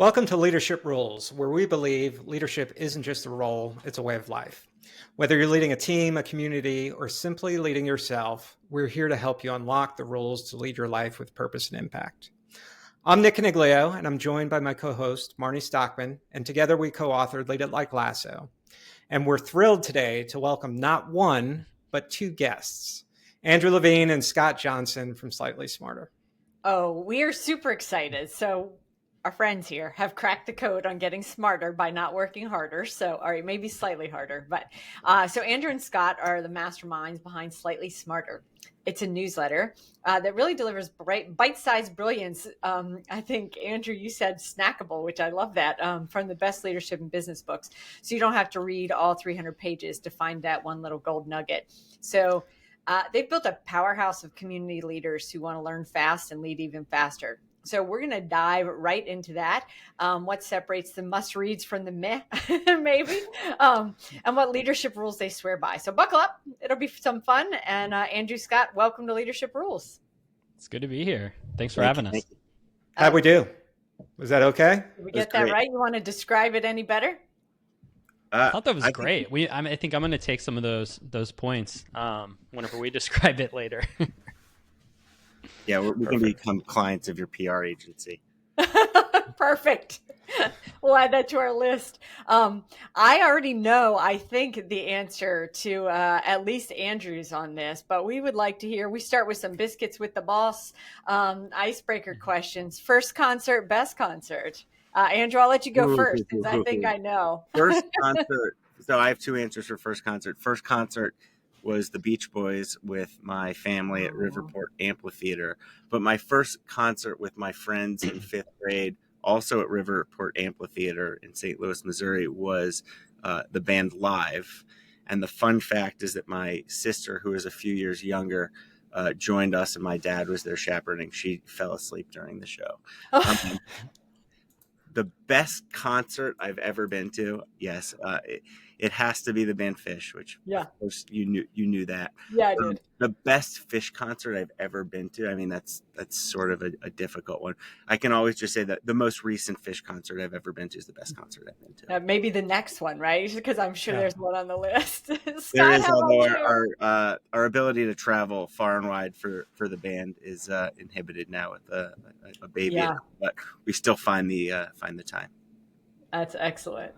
Welcome to Leadership Rules, where we believe leadership isn't just a role, it's a way of life. Whether you're leading a team, a community, or simply leading yourself, we're here to help you unlock the rules to lead your life with purpose and impact. I'm Nick Coniglio, and I'm joined by my co-host, Marnie Stockman, and together we co-authored Lead It Like Lasso. And we're thrilled today to welcome not one, but two guests, Andrew Levine and Scott Johnson from Slightly Smarter. Oh, we are super excited. So our friends here have cracked the code on getting smarter by not working harder. So, all right, maybe slightly harder. But so Andrew and Scott are the masterminds behind Slightly Smarter. It's a newsletter that really delivers bite-sized brilliance. I think, Andrew, you said snackable, which I love that, from the best leadership and business books. So you don't have to read all 300 pages to find that one little gold nugget. So they've built a powerhouse of community leaders who want to learn fast and lead even faster. So we're going to dive right into that. What separates the must reads from the meh, maybe, and what leadership rules they swear by. So buckle up. It'll be some fun. And Andrew, Scott, welcome to Leadership Rules. It's good to be here. Thanks for having us. How'd we do? Was that okay? Did we get that right? You want to describe it any better? I thought that was great. I think I'm going to take some of those points whenever we describe it later. Yeah, we're going to become clients of your PR agency. Perfect. We'll add that to our list. I already know, I think, the answer to at least Andrew's on this, but we would like to hear. We start with some biscuits with the boss, icebreaker questions. First concert, best concert. Andrew, I'll let you go first because I think I know. First concert. So I have two answers for first concert. First concert was the Beach Boys with my family at Riverport Amphitheater. But my first concert with my friends in fifth grade, also at Riverport Amphitheater in St. Louis, Missouri, was the band Live. And the fun fact is that my sister, who is a few years younger, joined us, and my dad was there chaperoning. She fell asleep during the show. The best concert I've ever been to, yes, it has to be the band Fish, which of course you knew that. Yeah, I did. The best Fish concert I've ever been to. I mean, that's sort of a difficult one. I can always just say that the most recent Fish concert I've ever been to is the best concert I've been to. Maybe the next one, right? Because I'm sure there's one on the list. Scott, there is, although our ability to travel far and wide for the band is inhibited now with a baby. Yeah. But we still find the time. That's excellent.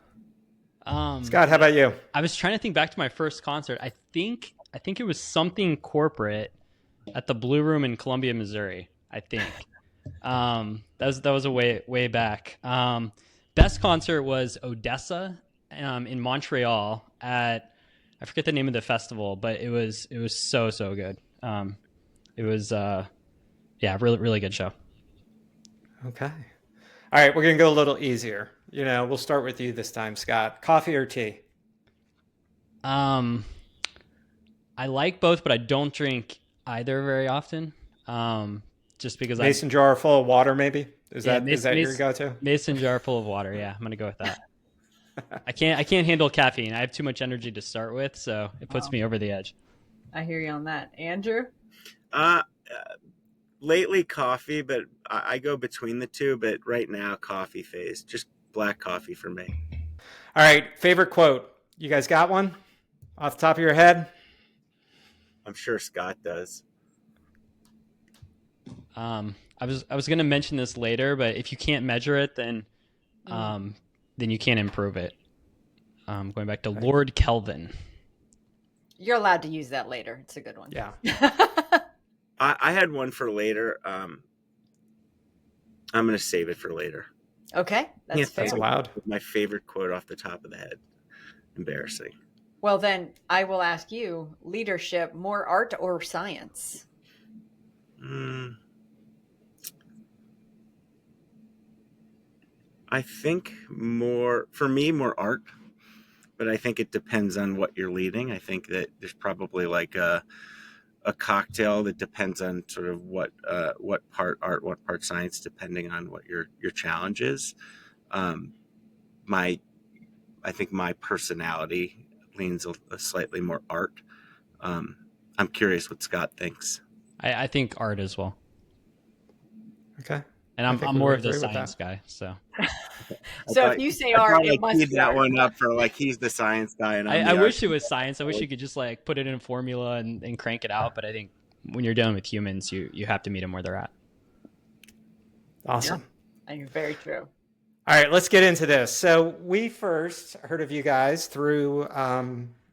Scott, how about you? I was trying to think back to my first concert. I think it was something corporate at the Blue Room in Columbia, Missouri. I think that was a way back. Best concert was Odessa in Montreal at, I forget the name of the festival, but it was so good. It was really good show. Okay. All right, we're going to go a little easier. We'll start with you this time, Scott. Coffee or tea? I like both, but I don't drink either very often. Just because Mason jar full of water, maybe? Is that your go-to? Mason jar full of water. Yeah, I'm going to go with that. I can't handle caffeine. I have too much energy to start with, so it puts me over the edge. I hear you on that. Andrew? Lately coffee, but I go between the two, but right now coffee phase. Just black coffee for me. All right, favorite quote. You guys got one off the top of your head? I'm sure Scott does. I was going to mention this later, but if you can't measure it, then you can't improve it. Going back to Lord Kelvin. You're allowed to use that later. It's a good one. Yeah. I had one for later. I'm going to save it for later. Okay, that's allowed. My favorite quote off the top of the head. Embarrassing. Well, then I will ask you, leadership, more art or science? I think more art, but I think it depends on what you're leading. I think that there's probably like a cocktail that depends on sort of what part art, what part science, depending on what your challenge is. I think my personality leans a slightly more art. I'm curious what Scott thinks. I think art as well. Okay. And I'm more of the science guy. So So if you say I art, thought it I must keyed be that art. one up for like he's the science guy and I'm I the art. wish it was science. I wish you could just like put it in a formula and crank it out. But I think when you're dealing with humans, you have to meet them where they're at. Awesome. I think it's very true. All right, let's get into this. So we first heard of you guys through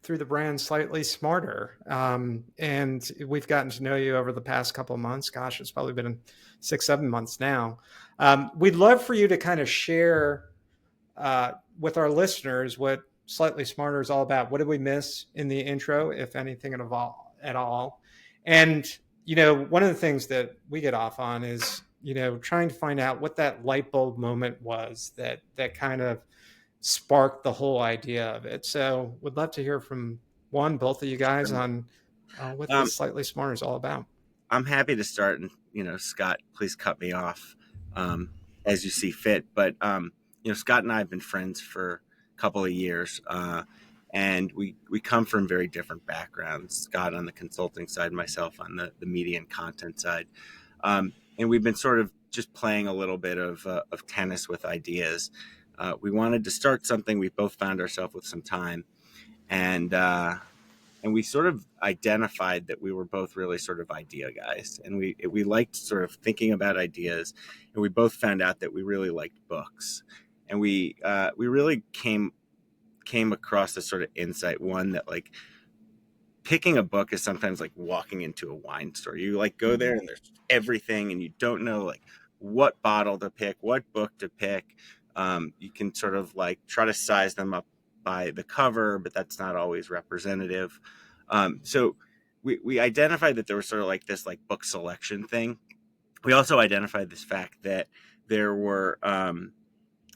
the brand Slightly Smarter, and we've gotten to know you over the past couple of months. Gosh, it's probably been 6-7 months now. We'd love for you to kind of share with our listeners what Slightly Smarter is all about. What did we miss in the intro, if anything at all? And one of the things that we get off on is trying to find out what that light bulb moment was that kind of sparked the whole idea of it. So would love to hear from both of you guys on what this Slightly Smarter is all about. I'm happy to start, and Scott, please cut me off as you see fit. But Scott and I have been friends for a couple of years, and we come from very different backgrounds. Scott on the consulting side, myself on the media and content side. And we've been sort of just playing a little bit of tennis with ideas. We wanted to start something. We both found ourselves with some time, and we sort of identified that we were both really sort of idea guys, and we liked sort of thinking about ideas, and we both found out that we really liked books, and we really came across this sort of insight, one that like picking a book is sometimes like walking into a wine store. You like go there and there's everything and you don't know like what bottle to pick, what book to pick. You can sort of like try to size them up by the cover, but that's not always representative. So we identified that there was sort of like this like book selection thing. We also identified this fact that there are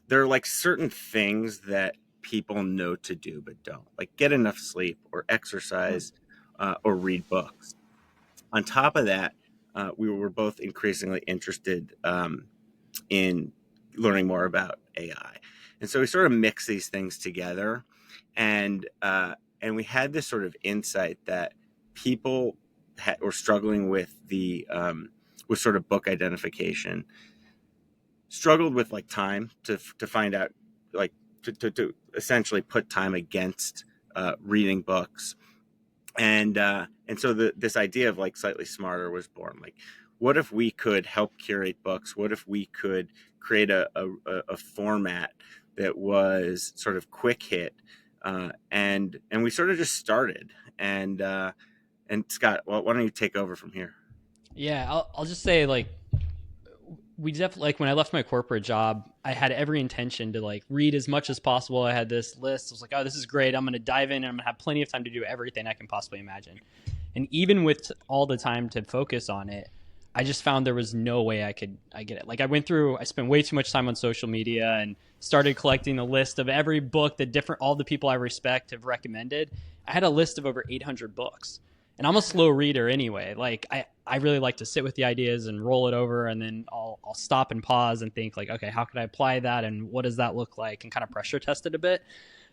like certain things that people know to do but don't, like get enough sleep or exercise or read books. On top of that, we were both increasingly interested in learning more about AI, and so we sort of mix these things together, and we had this sort of insight that people were struggling with with sort of book identification, struggled with like time to find out, like to essentially put time against reading books, and so this idea of like Slightly Smarter was born. Like, what if we could help curate books? What if we could create a format that was sort of quick hit, and we sort of just started. And Scott, why don't you take over from here? Yeah, I'll just say like we definitely, like when I left my corporate job, I had every intention to like read as much as possible. I had this list. I was like, oh, this is great. I'm going to dive in and I'm going to have plenty of time to do everything I can possibly imagine. And even with all the time to focus on it, I just found there was no way I get it. Like I spent way too much time on social media and started collecting a list of every book that all the people I respect have recommended. I had a list of over 800 books. And I'm a slow reader anyway. Like I really like to sit with the ideas and roll it over, and then I'll stop and pause and think like, okay, how can I apply that, and what does that look like, and kind of pressure test it a bit.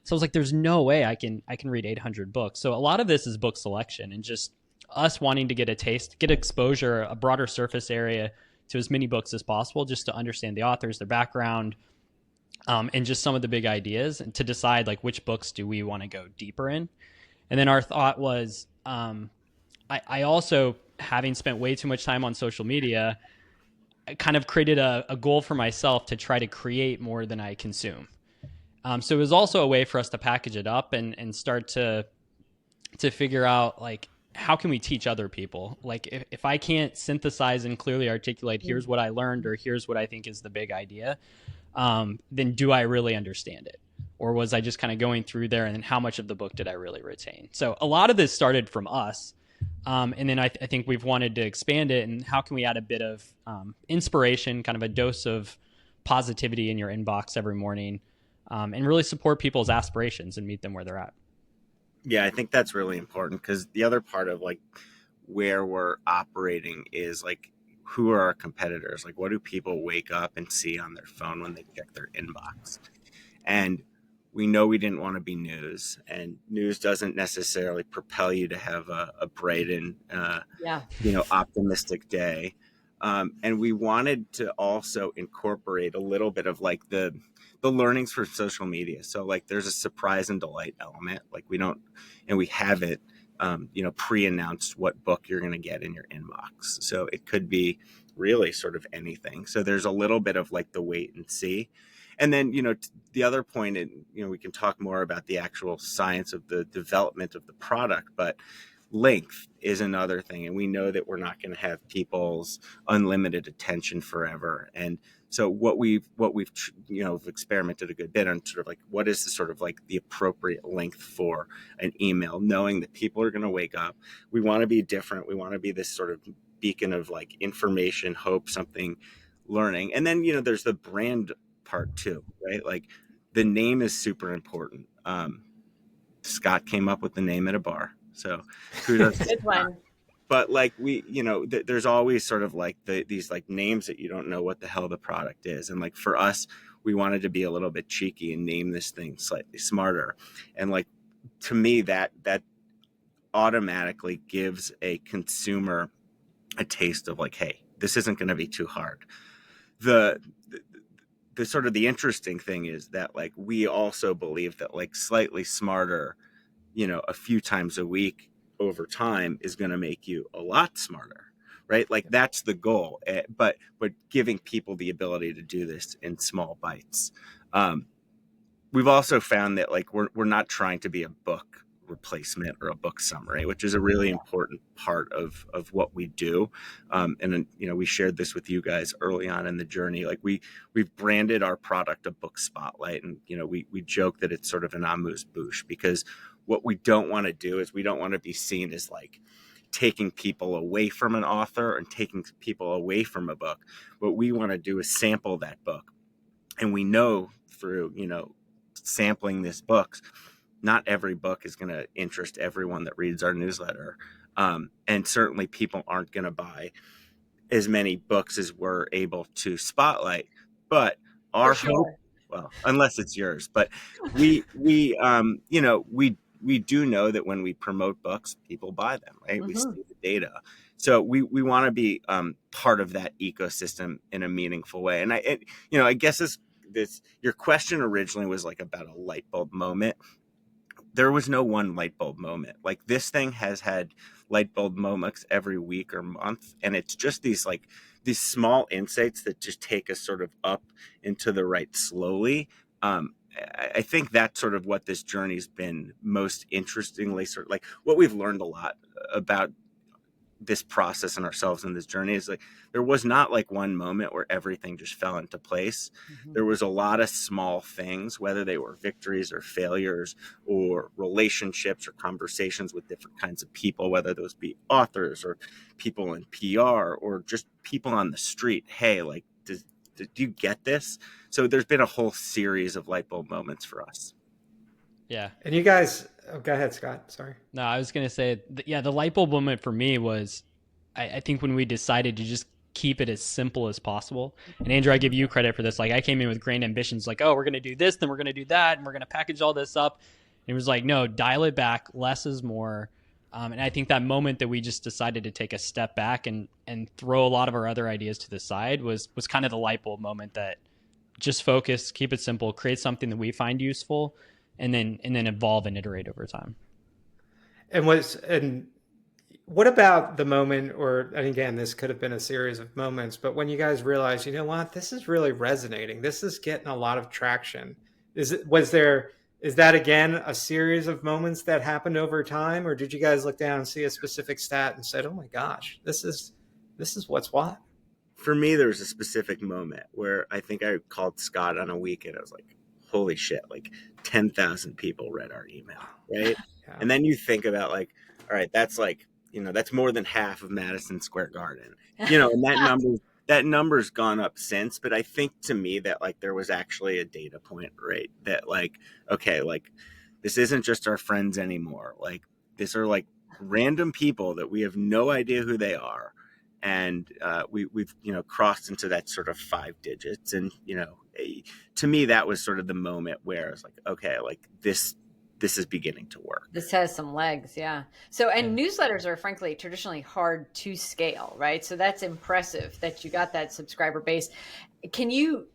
So I was like, there's no way I can read 800 books. So a lot of this is book selection and just us wanting to get a taste, get exposure, a broader surface area to as many books as possible, just to understand the authors, their background, and just some of the big ideas, and to decide like which books do we want to go deeper in. And then our thought was, I also, having spent way too much time on social media, I kind of created a goal for myself to try to create more than I consume. So it was also a way for us to package it up and start to figure out like, how can we teach other people? Like if I can't synthesize and clearly articulate, here's what I learned, or here's what I think is the big idea, then do I really understand it? Or was I just kind of going through there, and then how much of the book did I really retain? So a lot of this started from us. And then I think we've wanted to expand it, and how can we add a bit of inspiration, kind of a dose of positivity in your inbox every morning, and really support people's aspirations and meet them where they're at. Yeah, I think that's really important, because the other part of like where we're operating is like, who are our competitors? Like, what do people wake up and see on their phone when they check their inbox? And we know we didn't want to be news, and news doesn't necessarily propel you to have a bright and optimistic day. And we wanted to also incorporate a little bit of like the the learnings for social media. So like there's a surprise and delight element. Like we have it, pre-announced what book you're going to get in your inbox. So it could be really sort of anything. So there's a little bit of like the wait and see. And then, the other point, and, we can talk more about the actual science of the development of the product, but length is another thing. And we know that we're not going to have people's unlimited attention forever. And so what we've experimented a good bit on sort of like, what is the sort of like the appropriate length for an email, knowing that people are going to wake up. We want to be different. We want to be this sort of beacon of like information, hope, something, learning. And then, there's the brand part too, right? Like the name is super important. Scott came up with the name at a bar. So kudos to Good Scott. one. But like there's always sort of like these like names that you don't know what the hell the product is. And like for us, we wanted to be a little bit cheeky and name this thing slightly smarter. And like, to me, that automatically gives a consumer a taste of like, hey, this isn't going to be too hard. The sort of the interesting thing is that like we also believe that like slightly smarter, a few times a week over time is going to make you a lot smarter, right? Like that's the goal. But giving people the ability to do this in small bites. We've also found that like we're not trying to be a book replacement or a book summary, which is a really important part of what we do. And we shared this with you guys early on in the journey. Like we've branded our product a book spotlight, and we joke that it's sort of an amuse-bouche, because what we don't want to do is we don't want to be seen as like taking people away from an author and taking people away from a book. What we want to do is sample that book. And we know through, sampling this books, not every book is going to interest everyone that reads our newsletter. And certainly people aren't going to buy as many books as we're able to spotlight. But our hope, well, unless it's yours, but we do know that when we promote books, people buy them, right? Mm-hmm. We see the data. So we want to be part of that ecosystem in a meaningful way. And I guess this your question originally was like about a light bulb moment. There was no one light bulb moment. Like this thing has had light bulb moments every week or month. And it's just these small insights that just take us sort of up into the right slowly. I think that's sort of what this journey's been most interestingly, sort of like what we've learned a lot about this process and ourselves in this journey is like, there was not like one moment where everything just fell into place. Mm-hmm. There was a lot of small things, whether they were victories or failures or relationships or conversations with different kinds of people, whether those be authors or people in PR or just people on the street. Hey, like, do you get this? So there's been a whole series of light bulb moments for us. Yeah. And you guys, go ahead, Scott. Sorry. No, I was going to say, the light bulb moment for me was, I think when we decided to just keep it as simple as possible. And Andrew, I give you credit for this. Like I came in with grand ambitions, like, oh, we're going to do this, then we're going to do that, and we're going to package all this up. And it was like, no, dial it back. Less is more. And I think that moment that we just decided to take a step back and throw a lot of our other ideas to the side was kind of the light bulb moment that just focus, keep it simple, create something that we find useful, and then evolve and iterate over time. And what about the moment, and again, this could have been a series of moments, but when you guys realized, you know what, this is really resonating. This is getting a lot of traction. Is that again a series of moments that happened over time, or did you guys look down and see a specific stat and said, oh my gosh, this is what's what? For me, there was a specific moment where I think I called Scott on a weekend. I was like, holy shit, like 10,000 people read our email, right? Yeah. And then you think about like, all right, that's like, that's more than half of Madison Square Garden, and that number's gone up since. But I think to me that like there was actually a data point, right? That like, okay, like this isn't just our friends anymore. Like these are like random people that we have no idea who they are. And we've crossed into that sort of 5 digits, and to me that was sort of the moment where I was like, okay, like this is beginning to work. This has some legs, yeah. So, and newsletters are frankly traditionally hard to scale, right? So that's impressive that you got that subscriber base. Can you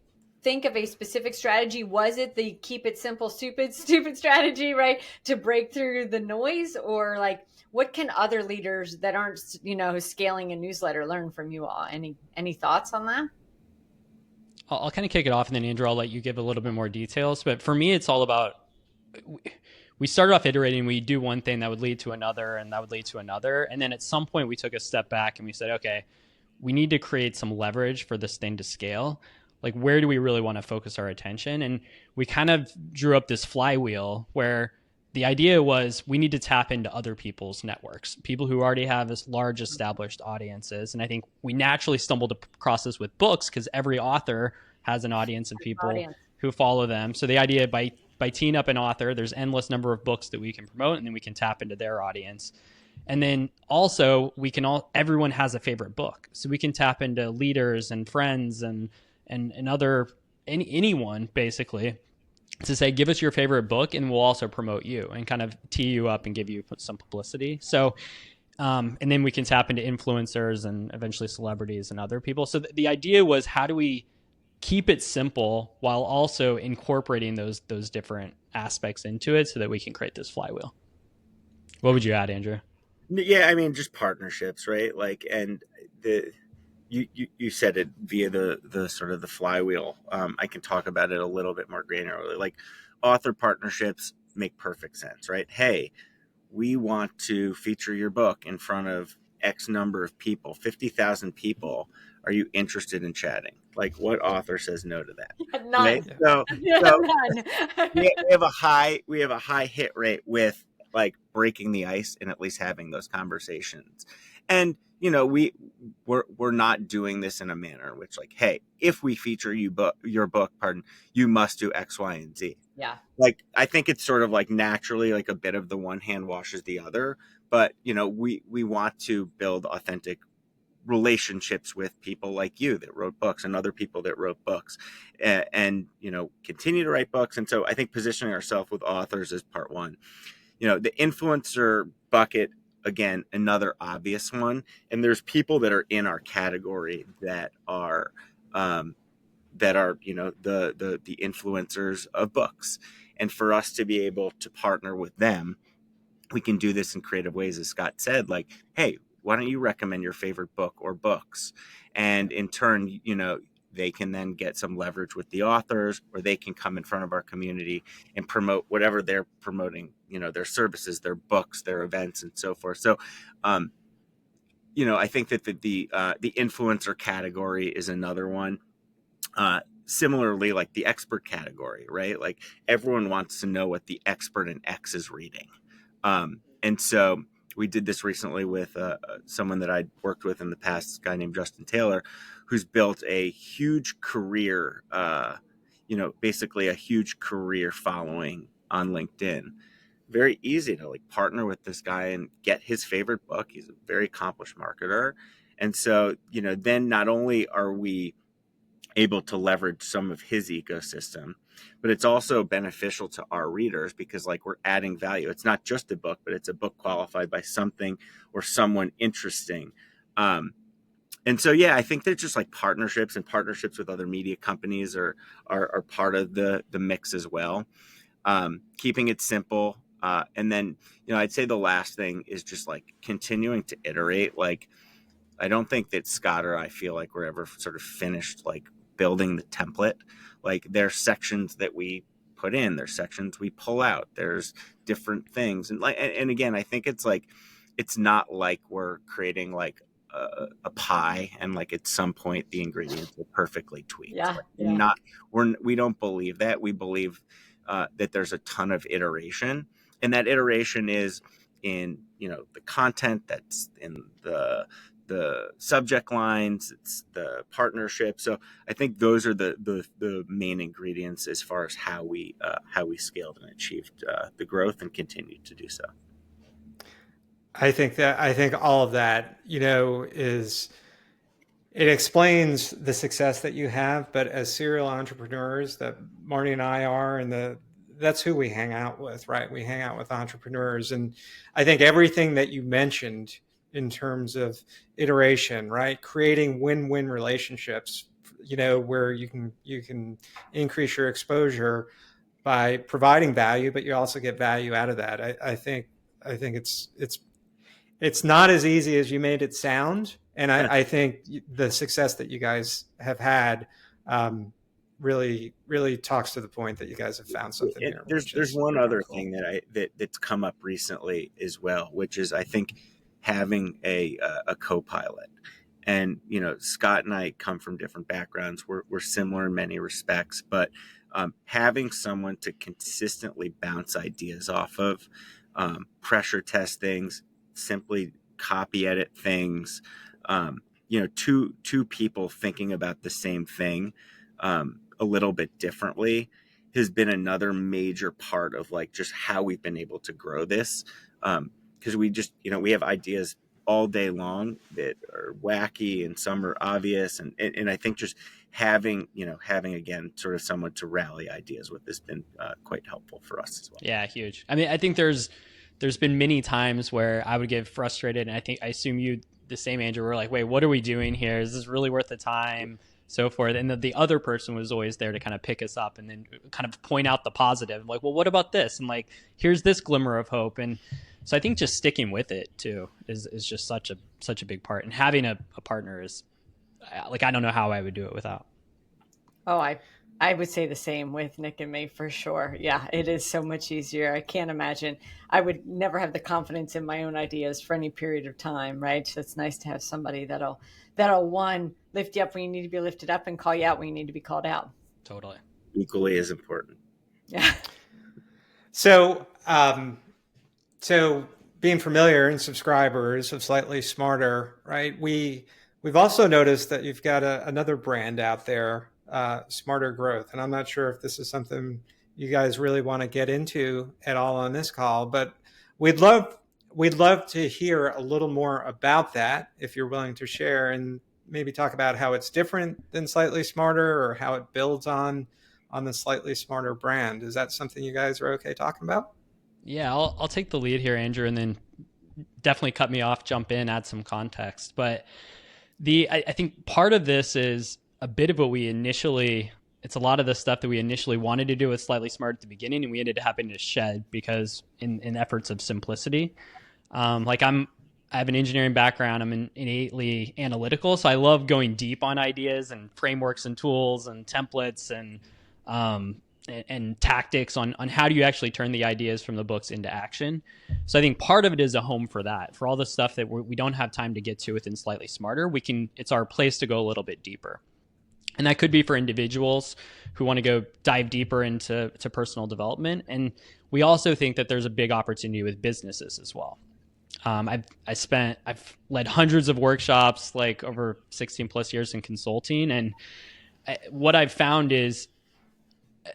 think of a specific strategy? Was it the keep it simple, stupid strategy, right? To break through the noise? Or like, what can other leaders that aren't, scaling a newsletter learn from you all? Any thoughts on that? I'll kind of kick it off, and then Andrew, I'll let you give a little bit more details. But for me, it's all about, we started off iterating. We do one thing that would lead to another, and that would lead to another. And then at some point, we took a step back and we said, okay, we need to create some leverage for this thing to scale. Like, where do we really want to focus our attention? And we kind of drew up this flywheel where the idea was we need to tap into other people's networks, people who already have this large established audiences. And I think we naturally stumbled across this with books because every author has an audience of people who follow them. So the idea by teeing up an author, there's endless number of books that we can promote, and then we can tap into their audience. And then also everyone has a favorite book. So we can tap into leaders and friends and anyone basically to say, give us your favorite book and we'll also promote you and kind of tee you up and give you some publicity. So, and then we can tap into influencers and eventually celebrities and other people. So the idea was, how do we keep it simple while also incorporating those different aspects into it so that we can create this flywheel? What would you add, Andrew? Yeah, I mean, just partnerships, right? Like, and you said it via the sort of the flywheel. I can talk about it a little bit more granularly. Like, author partnerships make perfect sense, right? Hey, we want to feature your book in front of X number of people, 50,000 people. Are you interested in chatting? Like, what author says no to that? None. Right? So None. we have a high hit rate with like breaking the ice and at least having those conversations. And we're not doing this in a manner in which, like, hey, if we feature your book, you must do X, Y, and Z. Yeah. Like, I think it's sort of like naturally, like, a bit of the one hand washes the other, but we want to build authentic relationships with people like you that wrote books and other people that wrote books, and continue to write books. And so I think positioning ourselves with authors is part one. The influencer bucket, again, another obvious one. And there's people that are in our category that are the influencers of books. And for us to be able to partner with them, we can do this in creative ways, as Scott said, like, hey, why don't you recommend your favorite book or books? And in turn, they can then get some leverage with the authors, or they can come in front of our community and promote whatever they're promoting, their services, their books, their events, and so forth. So, I think that the influencer category is another one. Similarly, like the expert category, right? Like, everyone wants to know what the expert in X is reading. And so we did this recently with someone that I'd worked with in the past, a guy named Justin Taylor, who's built a huge career, basically a huge career following on LinkedIn. Very easy to like partner with this guy and get his favorite book. He's a very accomplished marketer. And so, then not only are we able to leverage some of his ecosystem, but it's also beneficial to our readers because, like, we're adding value. It's not just a book, but it's a book qualified by something or someone interesting. And so, yeah, I think they're just like partnerships with other media companies are part of the mix as well. Keeping it simple. And then, I'd say the last thing is just like continuing to iterate. Like, I don't think that Scott or I feel like we're ever sort of finished, like, building the template. Like, there's sections that we put in, there's sections we pull out, there's different things. And again, I think it's like, it's not like we're creating like a pie and like at some point the ingredients are perfectly tweaked. Yeah. We don't believe that. We believe that there's a ton of iteration, and that iteration is in, the content, that's in the subject lines, it's the partnership. So I think those are the main ingredients as far as how we scaled and achieved the growth and continue to do so. I think all of that, it explains the success that you have, but as serial entrepreneurs that Marnie and I are, and that's who we hang out with, right? We hang out with entrepreneurs. And I think everything that you mentioned in terms of iteration, right? Creating win-win relationships where you can increase your exposure by providing value, but you also get value out of that. I think it's not as easy as you made it sound, and I think the success that you guys have had really talks to the point that you guys have found something here. There's one other thing that's come up recently as well, which is I think having a co-pilot. And Scott and I come from different backgrounds. We're similar in many respects, but having someone to consistently bounce ideas off of, pressure test things, simply copy edit things, two people thinking about the same thing a little bit differently has been another major part of like just how we've been able to grow this. Because we just, we have ideas all day long that are wacky and some are obvious. And I think just having again, sort of someone to rally ideas with has been quite helpful for us as well. Yeah, huge. I mean, I think there's been many times where I would get frustrated, and I assume you the same, Andrew. We're like, wait, what are we doing here? Is this really worth the time? So forth. And the other person was always there to kind of pick us up and then kind of point out the positive. Like, well, what about this? And like, here's this glimmer of hope. And so I think just sticking with it too is just such a big part. And having a partner is like, I don't know how I would do it without. Oh, I would say the same with Nick and me for sure. Yeah, it is so much easier. I can't imagine. I would never have the confidence in my own ideas for any period of time, right? So it's nice to have somebody that'll one, lift you up when you need to be lifted up and call you out when you need to be called out. Totally. Equally as important. Yeah. So being familiar and subscribers of Slightly Smarter, right? We've also noticed that you've got another brand out there, Smarter Growth. And I'm not sure if this is something you guys really want to get into at all on this call, but we'd love to hear a little more about that if you're willing to share, and maybe talk about how it's different than Slightly Smarter or how it builds on the Slightly Smarter brand. Is that something you guys are okay talking about? Yeah, I'll take the lead here, Andrew, and then definitely cut me off, jump in, add some context. But I think part of this is a bit of what it's a lot of the stuff that we initially wanted to do with Slightly Smart at the beginning, and we ended up having to shed because in efforts of simplicity. I have an engineering background. I'm innately analytical, so I love going deep on ideas and frameworks and tools and templates and tactics on how do you actually turn the ideas from the books into action. So I think part of it is a home for that. For all the stuff that we don't have time to get to within Slightly Smarter, it's our place to go a little bit deeper. And that could be for individuals who want to go dive deeper into personal development. And we also think that there's a big opportunity with businesses as well. I've led hundreds of workshops, like over 16 plus years in consulting. And what I've found is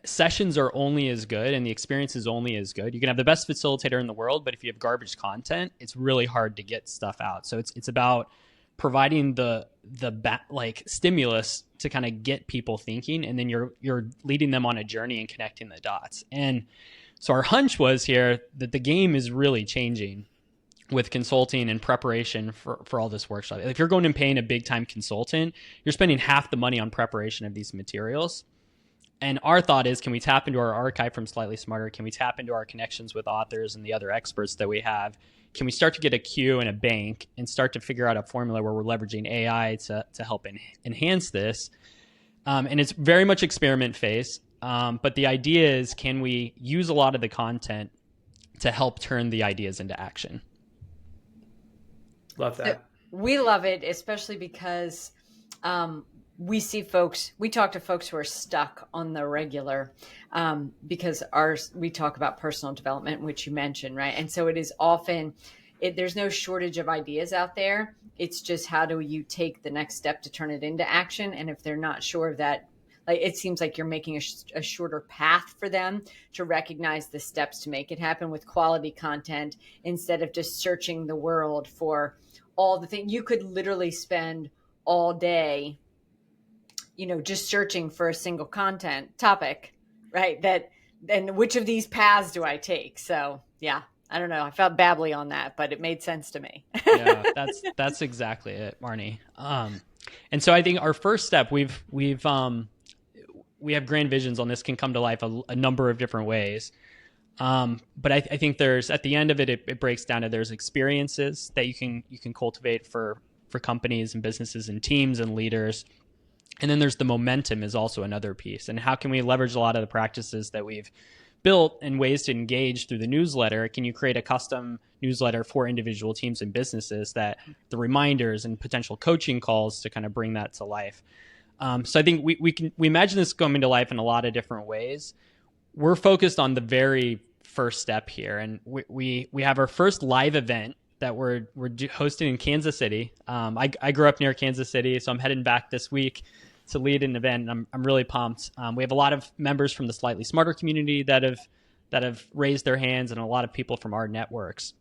sessions are only as good and the experience is only as good. You can have the best facilitator in the world, but if you have garbage content, it's really hard to get stuff out. So it's about providing the stimulus to kind of get people thinking, and then you're leading them on a journey and connecting the dots. And so our hunch was here that the game is really changing with consulting and preparation for all this workshop. If you're going and paying a big time consultant, you're spending half the money on preparation of these materials. And our thought is, can we tap into our archive from Slightly Smarter? Can we tap into our connections with authors and the other experts that we have? Can we start to get a queue and a bank and start to figure out a formula where we're leveraging AI to help enhance this? And it's very much experiment phase. But the idea is, can we use a lot of the content to help turn the ideas into action? Love that. We love it, especially because we talk to folks who are stuck on the regular because we talk about personal development, which you mentioned, right? And so it is often, there's no shortage of ideas out there. It's just, how do you take the next step to turn it into action? And if they're not sure of that, like, it seems like you're making a shorter path for them to recognize the steps to make it happen with quality content, instead of just searching the world for all the things. You could literally spend all day, just searching for a single content topic, right? And which of these paths do I take? So yeah, I don't know. I felt babbly on that, but it made sense to me. Yeah, that's exactly it, Marnie. And so I think our first step, we have grand visions on this, can come to life a number of different ways. But I think there's, at the end of it, it breaks down to there's experiences that you can cultivate for companies and businesses and teams and leaders. And then there's the momentum is also another piece. And how can we leverage a lot of the practices that we've built and ways to engage through the newsletter? Can you create a custom newsletter for individual teams and businesses, that the reminders and potential coaching calls to kind of bring that to life? So I think we imagine this coming to life in a lot of different ways. We're focused on the very first step here, and we have our first live event that we're hosting in Kansas City. I grew up near Kansas City, so I'm heading back this week to lead an event, and I'm really pumped. We have a lot of members from the Slightly Smarter community that have raised their hands, and a lot of people from our networks.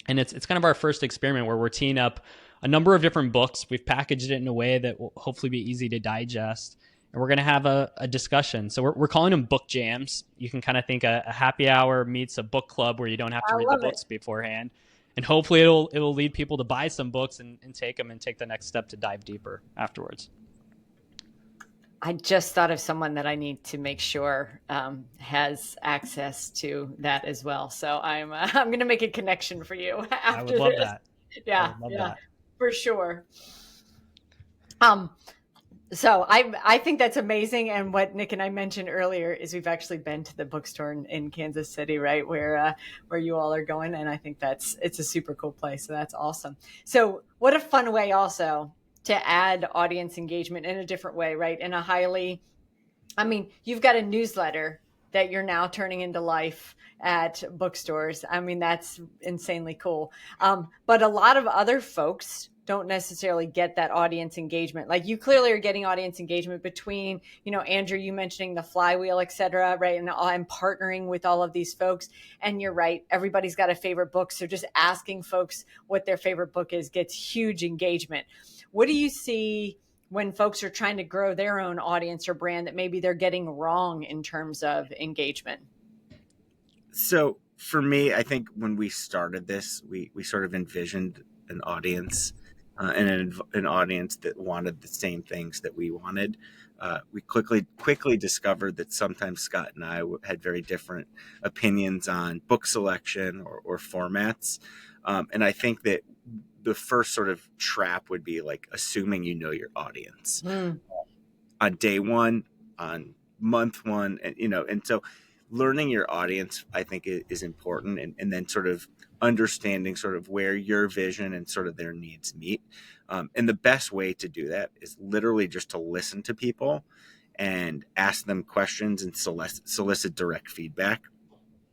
And it's kind of our first experiment where we're teeing up a number of different books. We've packaged it in a way that will hopefully be easy to digest. And we're going to have a discussion. So we're calling them book jams. You can kind of think a happy hour meets a book club where you don't have to read the books beforehand. And hopefully it'll lead people to buy some books and take them and take the next step to dive deeper afterwards. I just thought of someone that I need to make sure has access to that as well. So I'm going to make a connection for you after I would love this. that. Yeah, I would love that. For sure. So I think that's amazing. And what Nick and I mentioned earlier is we've actually been to the bookstore in Kansas City, right, where you all are going. And I think it's a super cool place. So that's awesome. So what a fun way also to add audience engagement in a different way, right? In a you've got a newsletter that you're now turning into life at bookstores. I mean, that's insanely cool. But a lot of other folks don't necessarily get that audience engagement. Like, you clearly are getting audience engagement between, Andrew, you mentioning the flywheel, et cetera, right? And I'm partnering with all of these folks. And you're right, everybody's got a favorite book. So just asking folks what their favorite book is gets huge engagement. What do you see when folks are trying to grow their own audience or brand that maybe they're getting wrong in terms of engagement? So for me, I think when we started this, we sort of envisioned an audience and an audience that wanted the same things that we wanted. We quickly discovered that sometimes Scott and I had very different opinions on book selection or formats. And I think that the first sort of trap would be like assuming your audience on day one, on month one, and so learning your audience, I think, is important, and then sort of understanding sort of where your vision and sort of their needs meet. And the best way to do that is literally just to listen to people and ask them questions and solicit direct feedback.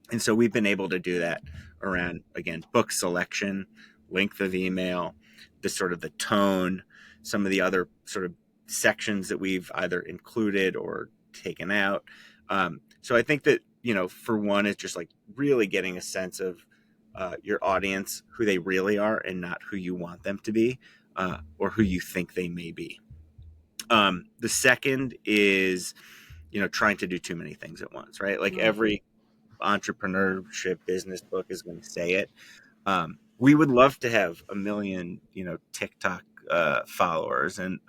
And so we've been able to do that around, again, book selection, length of email, the tone, some of the other sort of sections that we've either included or taken out. So I think that, for one, it's just like really getting a sense of your audience, who they really are and not who you want them to be or who you think they may be. The second is, trying to do too many things at once, right? Like every entrepreneurship business book is going to say it. We would love to have 1 million, TikTok followers and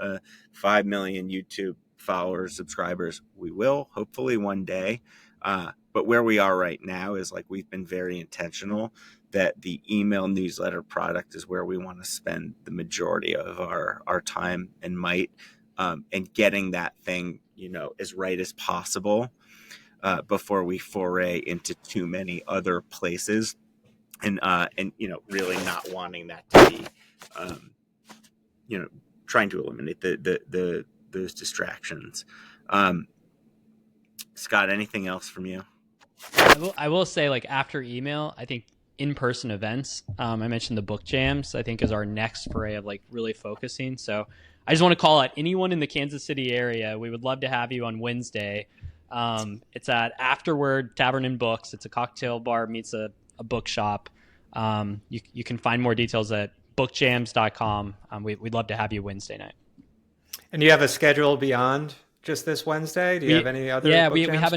5 million YouTube followers, subscribers. We will hopefully one day. But where we are right now is like we've been very intentional that the email newsletter product is where we want to spend the majority of our time and might, and getting that thing, as right as possible before we foray into too many other places. And really not wanting that to be, trying to eliminate those distractions. Scott, anything else from you? I will say, like, after email, I think in-person events, I mentioned the book jams, I think is our next foray of like really focusing. So I just want to call out anyone in the Kansas City area. We would love to have you on Wednesday. It's at Afterward Tavern and Books. It's a cocktail bar meets a bookshop. You can find more details at bookjams.com. We'd love to have you Wednesday night. And you have a schedule beyond just this Wednesday? Do you have any other? Yeah, we have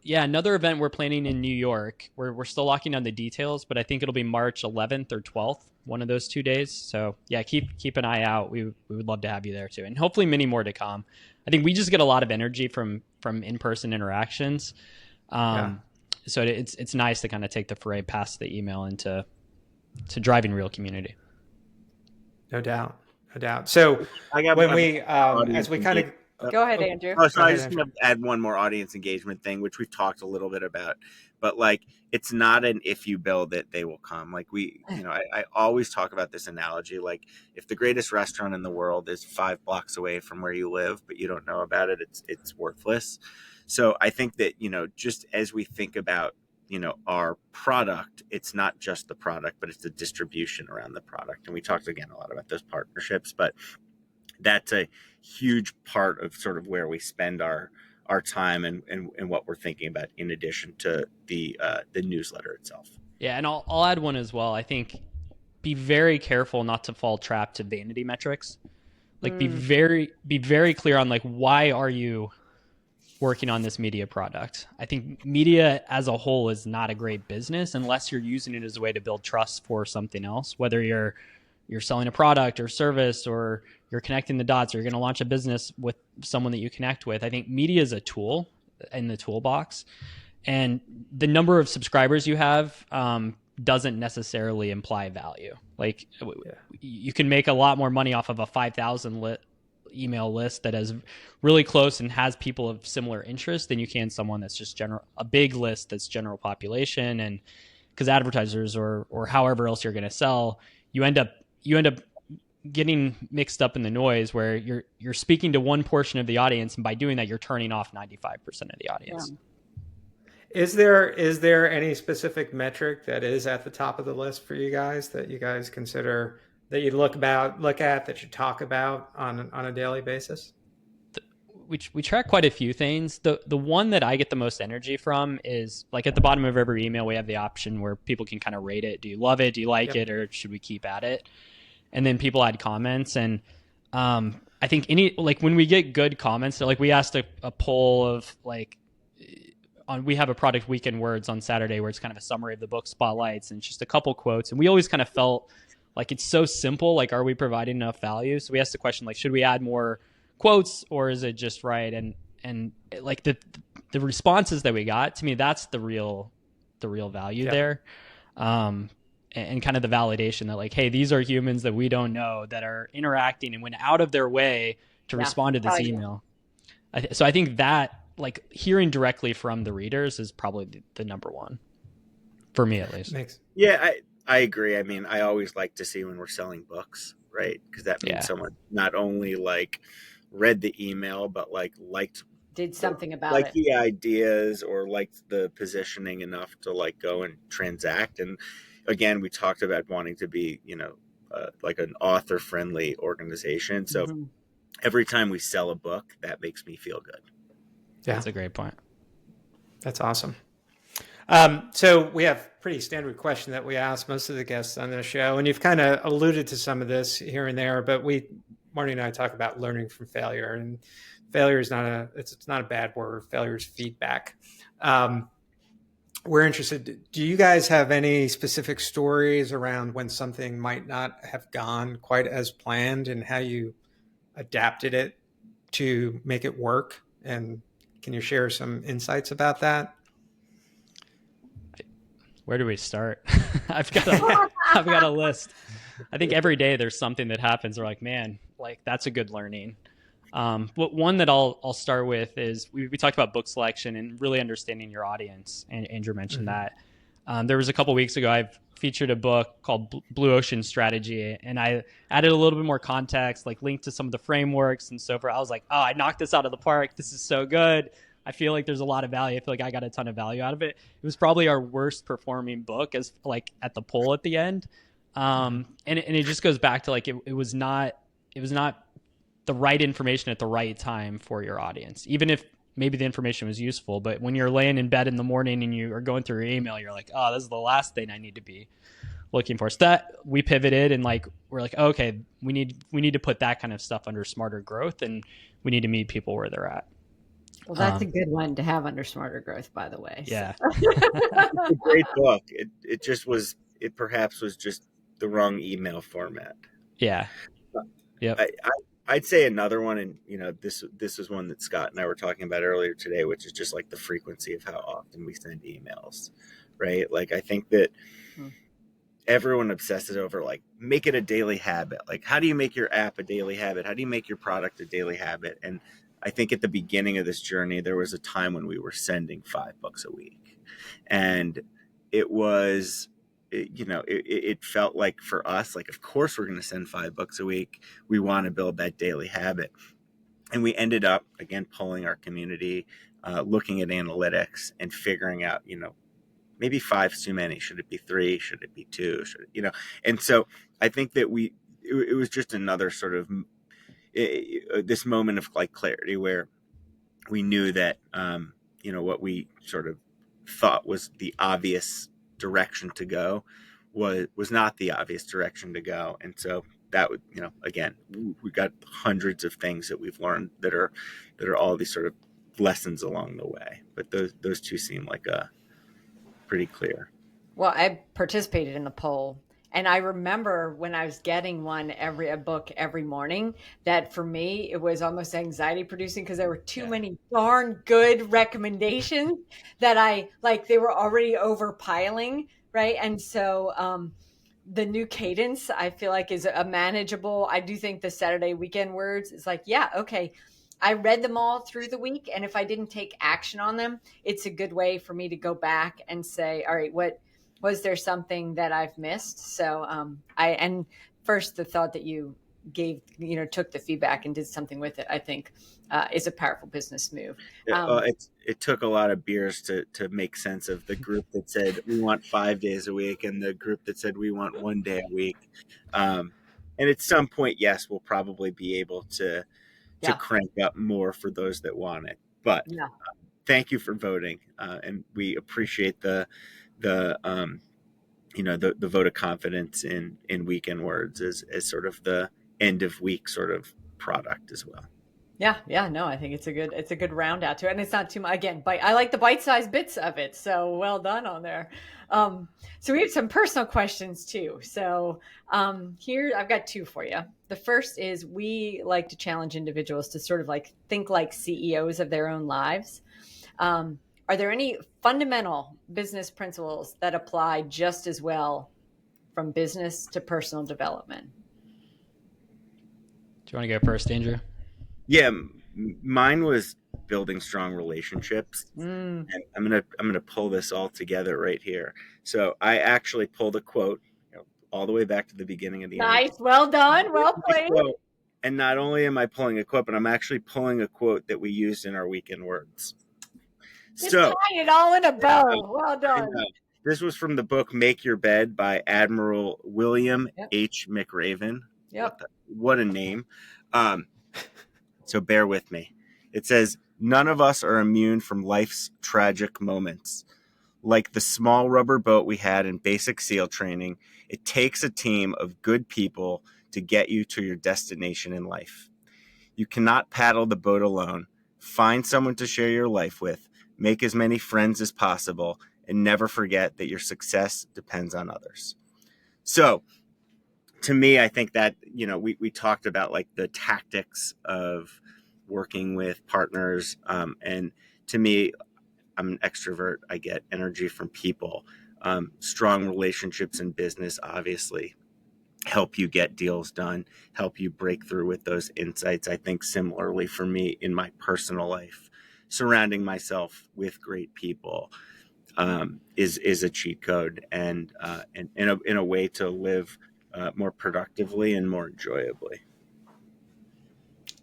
Yeah, another event we're planning in New York. We're still locking down the details, but I think it'll be March 11th or 12th, one of those 2 days. So yeah, keep an eye out. We would love to have you there too, and hopefully many more to come. I think we just get a lot of energy from in-person interactions. So it's nice to kind of take the foray past the email into driving real community. No doubt. So when we as we kind of go ahead, Andrew. Oh, so I was just going to add one more audience engagement thing, which we've talked a little bit about, but like, it's not an if you build it, they will come. Like I always talk about this analogy. Like, if the greatest restaurant in the world is 5 blocks away from where you live, but you don't know about it, it's worthless. So I think that, just as we think about, our product, it's not just the product, but it's the distribution around the product. And we talked again a lot about those partnerships, but that's a huge part of sort of where we spend our time and what we're thinking about, in addition to the newsletter itself. Yeah, and I'll add one as well. I think be very careful not to fall trapped to vanity metrics. Like be very clear on like, why are you working on this media product? I think media as a whole is not a great business unless you're using it as a way to build trust for something else, whether you're selling a product or service, or you're connecting the dots, or you're going to launch a business with someone that you connect with. I think media is a tool in the toolbox, and the number of subscribers you have doesn't necessarily imply value. Like you can make a lot more money off of a 5,000 email list that is really close and has people of similar interest than you can someone that's just a big list that's general population. And because advertisers or however else you're going to sell, you end up getting mixed up in the noise where you're speaking to one portion of the audience, and by doing that, you're turning off 95% of the audience. Yeah. Is there any specific metric that is at the top of the list for you guys that you guys consider, that you look at, that you talk about on a daily basis? We track quite a few things. The one that I get the most energy from is, like, at the bottom of every email, we have the option where people can kind of rate it. Do you love it? Do you like it? Or should we keep at it? And then people add comments. And I think when we get good comments, so like we asked a poll of like, we have a product weekend words on Saturday where it's kind of a summary of the book spotlights and just a couple quotes. And we always kind of felt like it's so simple. Like, are we providing enough value? So we asked the question, like, should we add more quotes, or is it just right? And like the responses that we got, to me, that's the real value there. And kind of the validation that, like, hey, these are humans that we don't know that are interacting and went out of their way to respond to this email. So I think that, like, hearing directly from the readers is probably the number one for me, at least. Yeah, I agree. I mean, I always like to see when we're selling books, right? Because that means someone not only like read the email, but like did something about like it, the ideas, or liked the positioning enough to like go and transact. And again, we talked about wanting to be, like an author friendly organization. So every time we sell a book, that makes me feel good. Yeah, that's a great point. That's awesome. So we have pretty standard question that we ask most of the guests on this show, and you've kind of alluded to some of this here and there, but Marnie and I talk about learning from failure, and failure is it's not a bad word. Failure is feedback. We're interested. Do you guys have any specific stories around when something might not have gone quite as planned and how you adapted it to make it work? And can you share some insights about that? Where do we start? I've got a list. I think every day there's something that happens. We're like, man, like, that's a good learning. But one that I'll start with is we talked about book selection and really understanding your audience. And Andrew mentioned that. There was a couple weeks ago, I've featured a book called Blue Ocean Strategy, and I added a little bit more context, like linked to some of the frameworks and so forth. I was like, oh, I knocked this out of the park. This is so good. I feel like there's a lot of value. I feel like I got a ton of value out of it. It was probably our worst performing book, as like at the poll at the end. And it just goes back to like, it was not the right information at the right time for your audience, even if maybe the information was useful. But when you're laying in bed in the morning and you are going through your email, you're like, oh, this is the last thing I need to be looking for. So that we pivoted, and like, we're like, okay, we need to put that kind of stuff under smarter growth, and we need to meet people where they're at. Well, that's a good one to have under Smarter Growth, by the way. Yeah. So. It's a great book. It just was, it perhaps was just the wrong email format. Yeah. Yep. I'd say another one, and this is one that Scott and I were talking about earlier today, which is just like the frequency of how often we send emails, right? Like, I think that everyone obsesses over, like, make it a daily habit. Like, how do you make your app a daily habit? How do you make your product a daily habit? And I think at the beginning of this journey, there was a time when we were sending $5 a week, and it was, it felt like for us, like, of course we're going to send $5 a week. We want to build that daily habit. And we ended up, again, polling our community, looking at analytics and figuring out, maybe 5's too many. Should it be 3? Should it be 2? And so I think that it was just another sort of this moment of, like, clarity where we knew that, what we sort of thought was the obvious direction to go was not the obvious direction to go. And so that would, again, we got hundreds of things that we've learned that are all these sort of lessons along the way. But those two seem like pretty clear. Well, I participated in the poll, and I remember when I was getting a book every morning, that for me, it was almost anxiety producing because there were too many darn good recommendations that they were already overpiling. Right. And so, the new cadence, I feel like, is a manageable. I do think the Saturday weekend words is like, yeah, okay, I read them all through the week, and if I didn't take action on them, it's a good way for me to go back and say, all right, what was there something that I've missed? So and first, the thought that you gave, took the feedback and did something with it, I think is a powerful business move. It took a lot of beers to make sense of the group that said we want 5 days a week and the group that said we want 1 day a week. And at some point, yes, we'll probably be able to crank up more for those that want it. But thank you for voting, and we appreciate the vote of confidence in Weekend Words as sort of the end of week sort of product as well. Yeah, no, I think it's a good round out to it, and it's not too much. Again, I like the bite-sized bits of it, so well done on there. So we have some personal questions too. So here I've got 2 for you. The first is, we like to challenge individuals to sort of like think like CEOs of their own lives. Are there any fundamental business principles that apply just as well from business to personal development? Do you want to go first, Andrew? Yeah, mine was building strong relationships. And I'm gonna pull this all together right here. So I actually pulled a quote, all the way back to the beginning of the Nice, well done, well played. And not only am I pulling a quote, but I'm actually pulling a quote that we used in our Weekend Words. Just tie it all in a bow. Well done. This was from the book Make Your Bed by Admiral William H. McRaven. Yep. What a name. So bear with me. It says, none of us are immune from life's tragic moments. Like the small rubber boat we had in basic SEAL training, it takes a team of good people to get you to your destination in life. You cannot paddle the boat alone. Find someone to share your life with. Make as many friends as possible, and never forget that your success depends on others. So, to me, I think that, we talked about, like, the tactics of working with partners. And to me, I'm an extrovert. I get energy from people. Strong relationships in business, obviously, help you get deals done, help you break through with those insights. I think similarly for me in my personal life, surrounding myself with great people is a cheat code, and in a way to live more productively and more enjoyably.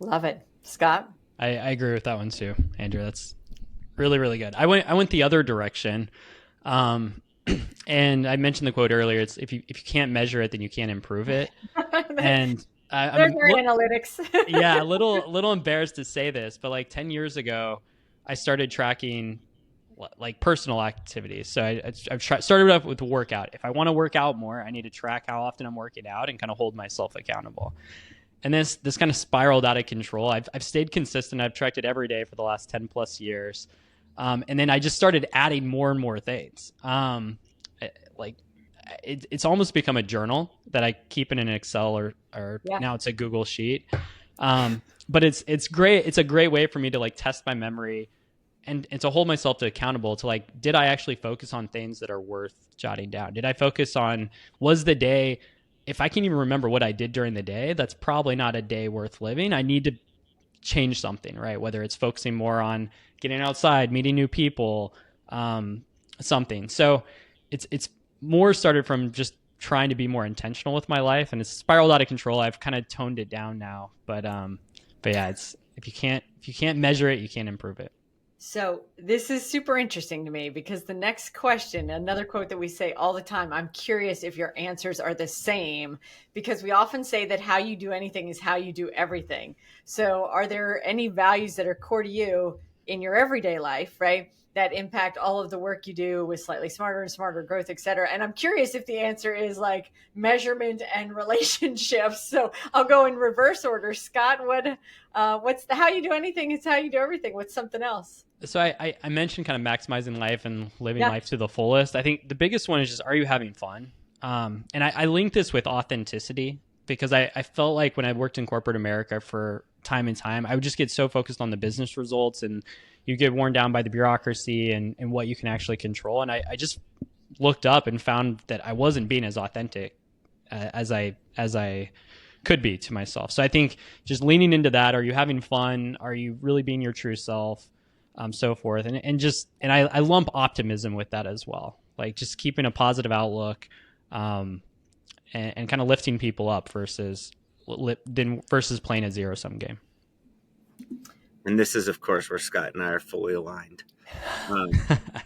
Love it. Scott? I agree with that one too, Andrew. That's really, really good. I went the other direction. And I mentioned the quote earlier. It's if you can't measure it, then you can't improve it. And there's your analytics. Yeah, a little embarrassed to say this, but like 10 years ago, I started tracking like personal activities. So I've started up with a workout. If I want to work out more, I need to track how often I'm working out and kind of hold myself accountable. And this kind of spiraled out of control. I've stayed consistent. I've tracked it every day for the last 10 plus years. And then I just started adding more and more things. Like it's almost become a journal that I keep in an Excel or Yeah. now it's a Google sheet. But it's great. It's a great way for me to like test my memory and to hold myself to accountable to like, did I actually focus on things that are worth jotting down? Did I focus on, was the day, if I can even remember what I did during the day, that's probably not a day worth living. I need to change something, right? Whether it's focusing more on getting outside, meeting new people, something. So it's more started from just trying to be more intentional with my life, and it's spiraled out of control. I've kind of toned it down now, but yeah, it's if you can't measure it, you can't improve it. So this is super interesting to me because the next question, another quote that we say all the time, I'm curious if your answers are the same, because we often say that how you do anything is how you do everything. So are there any values that are core to you in your everyday life, right, that impact all of the work you do with Slightly Smarter and Smarter Growth, et cetera? And I'm curious if the answer is like measurement and relationships. So I'll go in reverse order. Scott, what's the how you do anything is how you do everything? What's something else? So I mentioned kind of maximizing life and living life to the fullest. I think the biggest one is just, are you having fun? And I link this with authenticity, because I felt like when I worked in corporate America for time and time, I would just get so focused on the business results, and you get worn down by the bureaucracy and what you can actually control. And I just looked up and found that I wasn't being as authentic as I could be to myself. So I think just leaning into that, are you having fun? Are you really being your true self? So forth. And I lump optimism with that as well. Like just keeping a positive outlook, and kind of lifting people up versus playing a zero-sum game. And this is, of course, where Scott and I are fully aligned.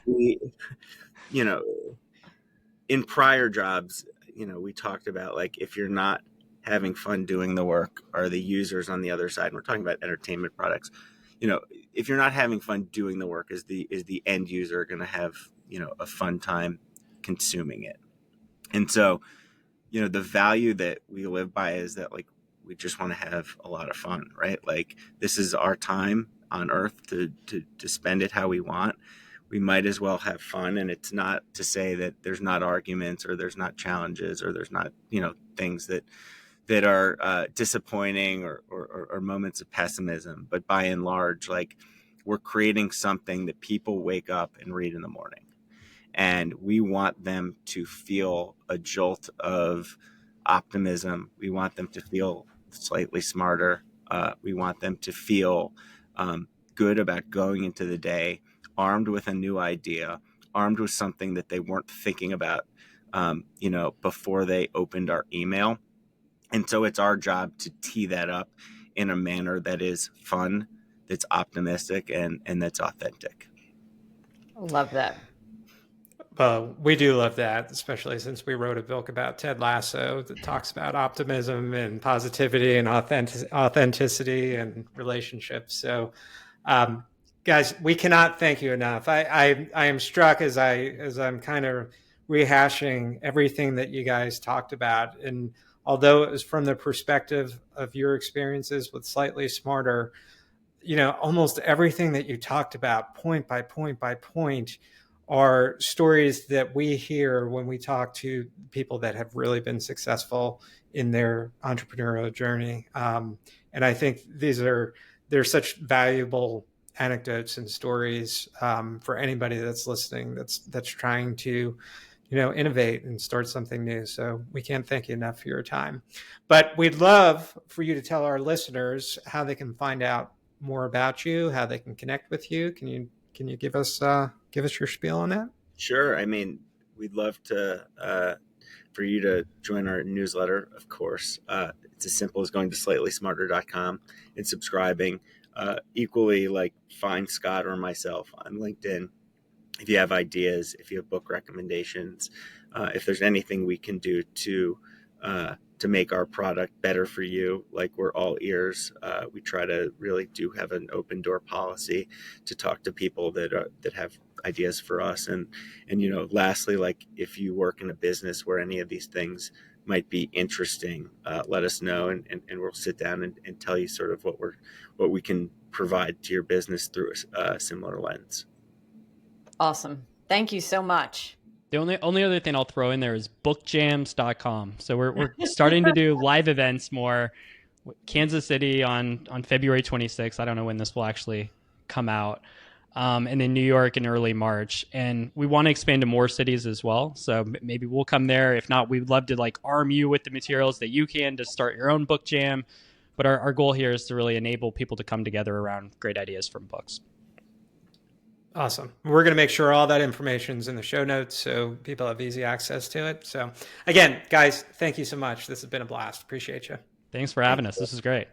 We, in prior jobs, we talked about like, if you're not having fun doing the work, are the users on the other side, and we're talking about entertainment products, if you're not having fun doing the work, is the end user going to have, a fun time consuming it? And so, the value that we live by is that like, we just want to have a lot of fun, right? Like this is our time on earth to spend it how we want. We might as well have fun. And it's not to say that there's not arguments or there's not challenges or there's not, things that are disappointing or moments of pessimism. But by and large, like we're creating something that people wake up and read in the morning. And we want them to feel a jolt of optimism. We want them to feel slightly smarter. We want them to feel good about going into the day, armed with a new idea, armed with something that they weren't thinking about, before they opened our email. And so it's our job to tee that up in a manner that is fun, that's optimistic, and that's authentic. Love that. Well, we do love that, especially since we wrote a book about Ted Lasso that talks about optimism and positivity and authenticity and relationships. So, guys, we cannot thank you enough. I am struck as I'm kind of rehashing everything that you guys talked about, and although it was from the perspective of your experiences with Slightly Smarter, almost everything that you talked about, point by point by point, are stories that we hear when we talk to people that have really been successful in their entrepreneurial journey. And I think they're such valuable anecdotes and stories for anybody that's listening, that's trying to, innovate and start something new. So we can't thank you enough for your time. But we'd love for you to tell our listeners how they can find out more about you, how they can connect with you. Can you give us your spiel on that? Sure. I mean, we'd love to for you to join our newsletter, of course. It's as simple as going to slightlysmarter.com and subscribing. Equally, like, find Scott or myself on LinkedIn if you have ideas, if you have book recommendations, if there's anything we can do to make our product better for you. Like, we're all ears. We try to really do have an open door policy to talk to people that have ideas for us. And lastly, like, if you work in a business where any of these things might be interesting, let us know, and we'll sit down and tell you sort of what we can provide to your business through a similar lens. Awesome. Thank you so much. The only other thing I'll throw in there is bookjams.com. So we're starting to do live events more. Kansas City on February 26th. I don't know when this will actually come out. And then New York in early March. And we want to expand to more cities as well. So maybe we'll come there. If not, we'd love to like arm you with the materials that you can to start your own book jam. But our goal here is to really enable people to come together around great ideas from books. Awesome. We're going to make sure all that information's in the show notes so people have easy access to it. So again, guys, thank you so much. This has been a blast. Appreciate you. Thanks for having us. This is great.